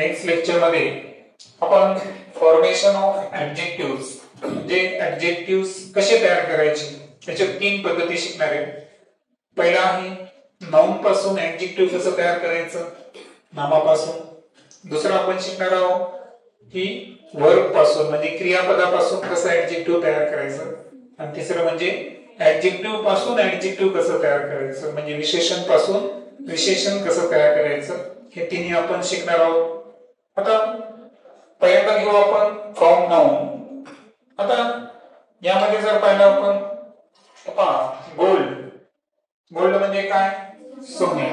Next lecture मध्ये आपण formation of ऍडजेक्टिव्हज म्हणजे ऍडजेक्टिव्हज कसे तयार करायचे त्याच्या तीन पद्धती शिकणार आहे. पहिला आहे नाउन पासून ऍडजेक्टिव्ह कसं तयार करायचं, नामापासून. दुसरा आपण शिकणार आहोत की वर्ब पासून म्हणजे क्रियापदापासून कसं ऍडजेक्टिव्ह तयार करायचं. आणि तिसरं म्हणजे ऍडजेक्टिव्ह पासून ऍडजेक्टिव्ह कसं तयार करायचं म्हणजे विशेषण पासून विशेषण कसं तयार करायचं. हे तिन्ही आपण शिकणार आहोत. आता पहिल्यांदा घेऊ आपण फ्रॉम नाउन. आता यामध्ये जर पाहिलं आपण गोल्ड, गोल्ड म्हणजे काय, सोने.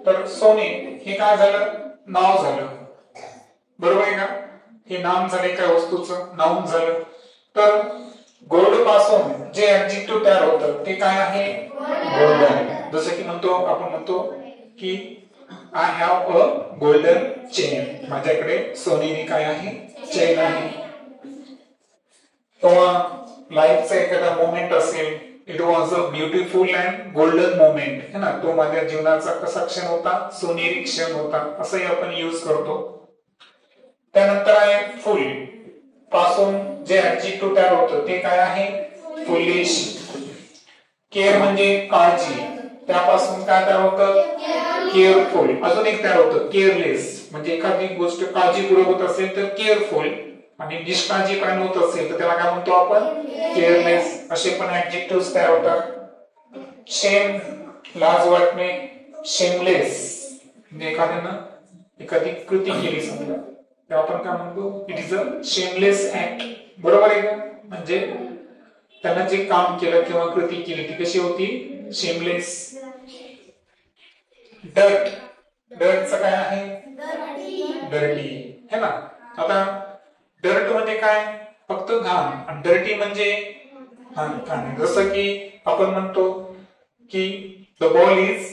तर सोने हे काय झालं, नाव झालं, बरोबर आहे का. हे नाम झाले काय वस्तूचं, नाउन झालं. तर गोल्ड पासून जे ऍडजेक्टिव्ह तयार होतं ते काय आहे, गोल्डन. जसं की आपण म्हणतो की I have a golden chain, माझ्याकडे सोनेरी काय आहे, चेन आहे. किंवा लाईफचा एखादा मोमेंट असेल, it was a beautiful and golden moment, है ना, तो माझ्या जीवनाचा कसा क्षण होता, सोनेरी क्षण होता, असंही आपण यूज करतो. त्यानंतर आहे फुल पासून जे ऍडजेक्टिव्ह तयार होतं ते काय आहे, फुलिश. केअर म्हणजे काळजी, त्यापासून काय तयार होतं, केअरफुल. अजून एक तयार होतं केअरलेस, म्हणजे एखादी गोष्ट काळजीपूर्वक होत असेल तर केअरफुल, आणि निष्काळजीपणे होत असेल तर त्याला काय म्हणतो आपण, केअरलेस. असे पण ऍडजेक्टिव्ह तयार होतात. शेम, लाज वाटणे, शेमलेस म्हणजे एखादी कृती केली समजा तर आपण काय म्हणतो, it is a shameless act, बरोबर आहे का. म्हणजे त्यांना जे काम केलं किंवा कृती केली ती कशी होती, शेमलेस. डर्ट, डर्टचं काय आहे, डर्टी, है ना. आता डर्ट म्हणजे काय, फक्त घाण, आणि डर्टी म्हणजे घाण. जसं की आपण म्हणतो की द बॉल इज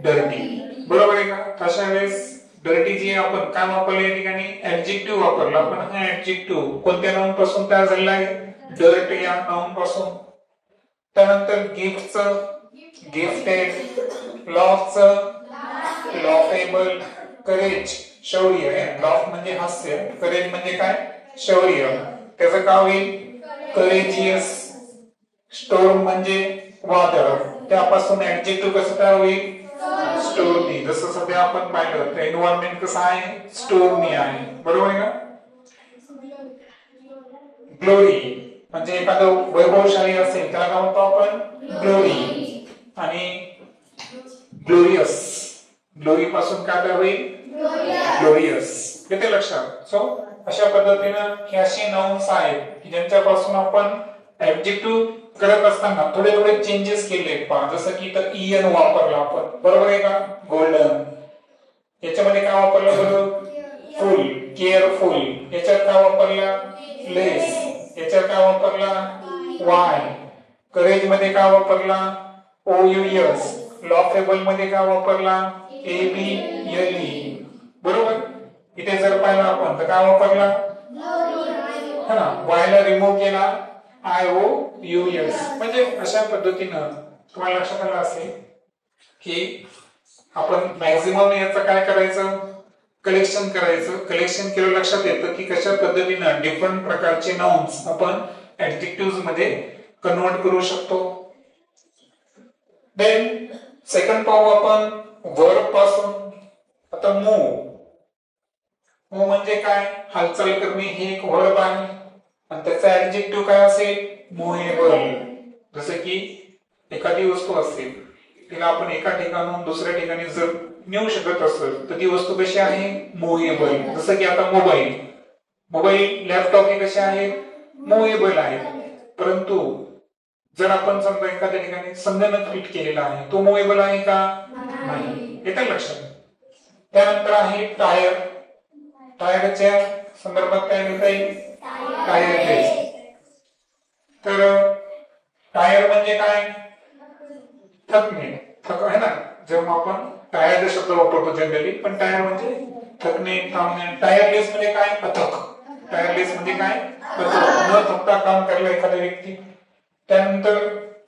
डर्टी, बरोबर आहे का. तशा वेळेस डर्टी जी आपण काय वापरलं या ठिकाणी, ऍडजेक्टिव्ह वापरला. पण हा ऍडजेक्टिव्ह कोणत्या नाउन पासून तयार झालेला आहे, डर्ट या नाउन पासून. त्यानंतर गिफ्टचं गिफ्टेड, लॉफचं लॉफेबल, करेज शौर्य, लॉफ म्हणजे हास्य, करेज म्हणजे काय, शौर्य, त्याचं काय होईल, करेजियस. स्टोर्म म्हणजे वादळ, त्यापासून ऍडजेक्टिव्ह कसं तयार होईल, स्टोर्मी. जसं सध्या आपण पाहिलं तर एन्व्हायरमेंट कसं आहे, स्टोर्मी आहे, बरोबर आहे का. ग्लोरी म्हणजे एखादं वैभवशाली असेल त्याला काय म्हणतो आपण, ग्लोरी. आणि ग्लोरियस, ग्लोरी पासून काय तयार होईल, ग्लोरियस. येते लक्षात. सो अशा पद्धतीनं हे असे नाउन्स आहेत की ज्यांच्यापासून आपण ऍडजेक्टिव्ह करत असताना थोडे थोडे चेंजेस केले. जसं की तर ईएन वापरला आपण, बरोबर आहे का, गोल्डन. याच्यामध्ये काय वापरलं बरं, फुल, केअरफुल. याच्यात काय वापरला, लेस. याच्यात काय वापरला, वाय. करेज मध्ये काय वापरला, OUS. लॉफेबल मध्ये काय वापरला, ABLE, बरोबर. इथे जर पाहिलं आपण तर काय वापरला, है ना, वायला रिमूव्ह केला, IOUS. म्हणजे अशा पद्धतीनं तुम्हाला लक्षात आलं असेल की आपण मॅक्झिमम याचं काय करायचं, कलेक्शन करायचं. कलेक्शन केलं लक्षात येतं की कशा पद्धतीनं डिफरंट प्रकारचे नाउन्स आपण ऍडजेक्टिव्ह मध्ये कन्वर्ट करू शकतो. देन सेकंड पाहू आपण वर्ब पासून. आता मूव, मूव म्हणजे काय, हालचाल करणे, हे एक वर्ब आहे. आणि त्याचा ऍडजेक्टिव्ह काय असेल, मुव्हेबल. जसं की एखादी वस्तू असेल तिला आपण एका ठिकाणाहून दुसऱ्या ठिकाणी जर नेऊ शकत असेल तर ती वस्तू कशी आहे, मुव्हेबल. जसं की आता मोबाईल, लॅपटॉप हे कसे आहेत, मुव्हेबल आहेत. परंतु जर आपण समजा एखाद्या ठिकाणी संगणक फिट केलेला आहे, तो मुव्हेबल आहे का, नाही. येतं लक्षात. त्यानंतर आहे टायर. टायरच्या संदर्भात काय म्हणता येईल, टायरलेस. तर टायर म्हणजे काय, थकणे, है ना. जेव्हा आपण टायर शब्द वापरतो जनरली, पण टायर म्हणजे थकणे, थांबणे. टायरलेस म्हणजे काय, अथक. टायरलेस म्हणजे काय, अथक, न थकता काम करायला एखादा व्यक्ती. त्यानंतर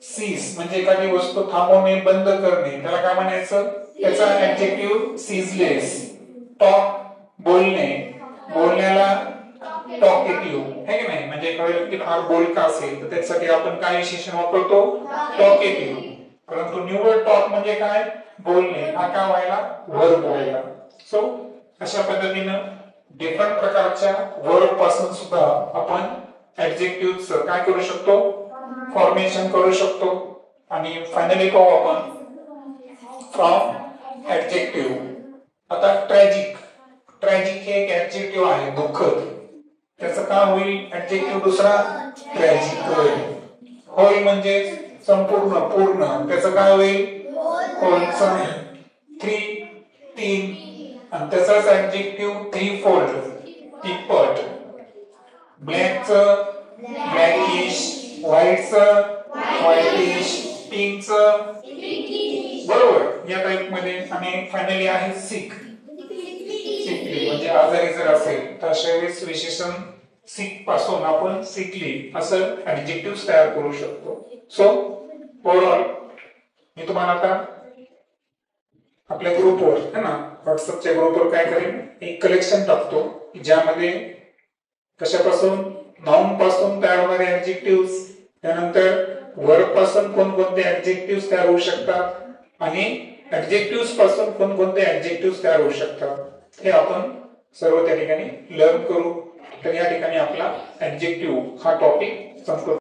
सीज म्हणजे एखादी वस्तू थांबवणे, बंद करणे, त्याला काय म्हणायचं, त्याचा ऍडजेक्टिव्ह सीजलेस. टॉक बोलणे, बोलण्याला टॉकेटिव्ह है की नाही, म्हणजे एखादा व्यक्ती फार बोलका असेल तर त्यासाठी आपण काय विशेषण वापरतो, टॉकेटिव्ह. परंतु निव्वळ टॉक म्हणजे काय, बोलणे, हा काय व्हायला, वर्ब व्हायला. सो अशा पद्धतीनं डिफरंट प्रकारच्या वर्ब पासून सुद्धा आपण ऍडजेक्टिव्हचं काय करू शकतो, फॉर्मेशन करू शकतो. आणि फायनली पाहू आपण फ्रॉम ऍडजेक्टिव्ह. आता ट्रॅजिक, ट्रॅजिक हे एक ऍडजेक्टिव्ह आहे, दुःखद. त्याचं काय होईल, ऍडजेक्टिव्ह दुसरा ट्रॅजिक होईल. होईल म्हणजे संपूर्ण, पूर्ण, त्याचं काय होईल, होलसम, तीन. आणि त्याचाच ऍडजेक्टिव्ह थ्री फोल्ड, तिप्पट. ब्लॅकचं ब्लॅकिश, व्हाईटचं व्हाईटिश, पिंकचं बरोबर या टाइप मध्ये. आणि फायनली आहे सिक, सिकली म्हणजे आजारी जर असेल तर अशा वेळेस विशेषण सिक पासून आपण सिकली असं ऍडजेक्टिव्ह तयार करू शकतो. सो ओव्हरऑल मी तुम्हाला आता आपल्या ग्रुपवर है ना, व्हॉट्सअपच्या ग्रुपवर काय करेन, एक कलेक्शन टाकतो ज्यामध्ये कशापासून, नाउन पासून तयार होणारे ऍडजेक्टिव्ह, त्यानंतर वर्ब पासून कोणकोणते ऍडजेक्टिव्ह तयार होऊ शकतात आणि ऍडजेक्टिव्ह पासून कोणकोणते ऍडजेक्टिव्ह तयार होऊ शकतात, हे आपण सर्व त्या ठिकाणी लर्न करू. तर या ठिकाणी आपला ऍडजेक्टिव्ह हा टॉपिक संपतो.